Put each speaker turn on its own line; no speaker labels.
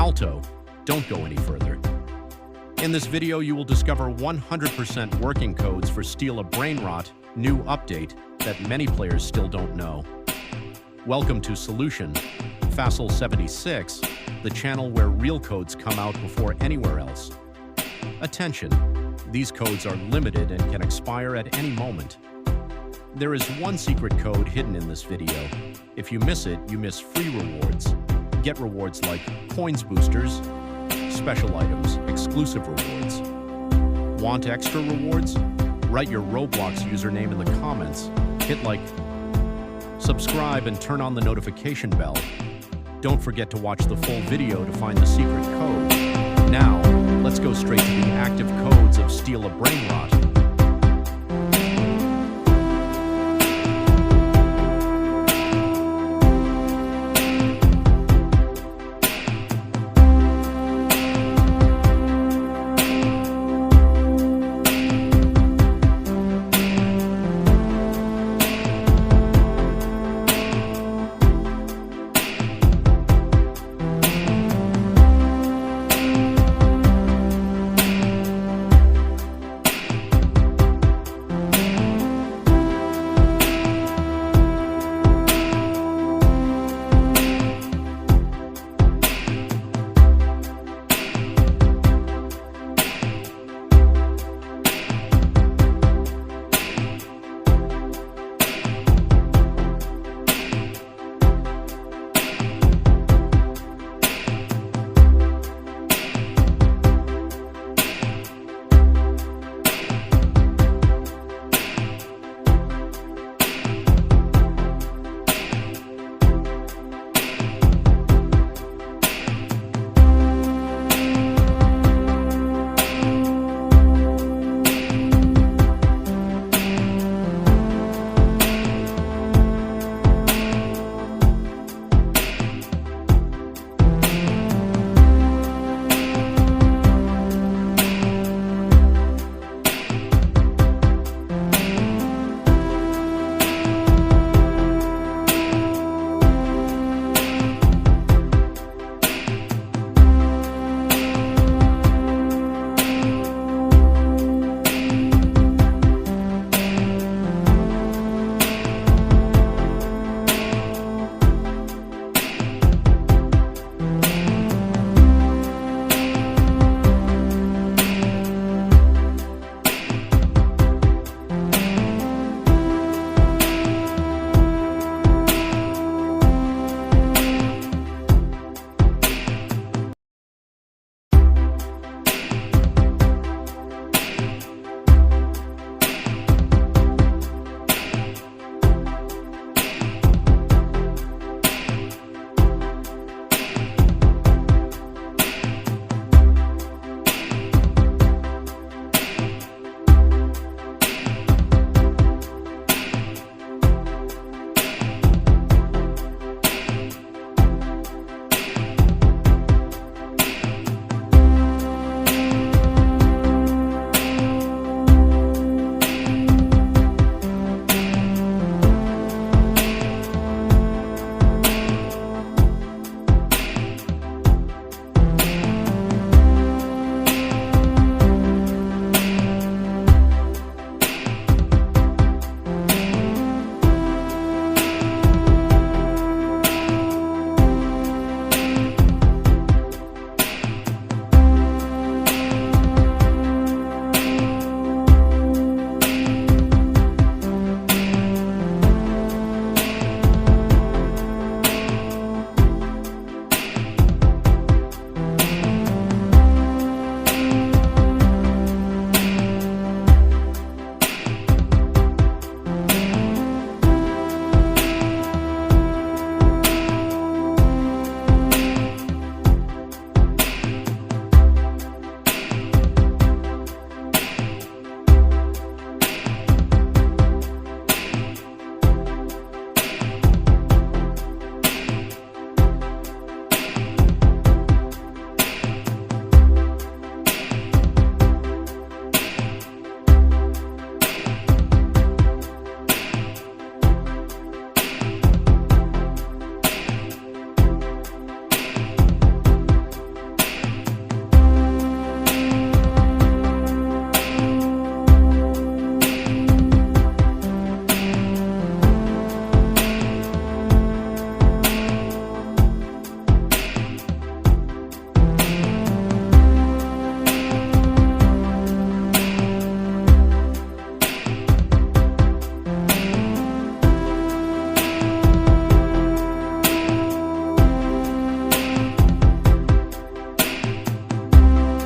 Alto, don't go any further. In this video, you will discover 100% working codes for Steal A Brainrot new update that many players still don't know. Welcome to SolutionFactory 76, the channel where real codes come out before anywhere else. Attention, these codes are limited and can expire at any moment. There is one secret code hidden in this video. If you miss it, you miss free rewards. Get rewards like coins boosters, special items, exclusive rewards. Want extra rewards? Write your Roblox username in the comments, hit like, subscribe, and turn on the notification bell. Don't forget to watch the full video to find the secret code. Now, let's go straight to the active codes of Steal A Brainrot.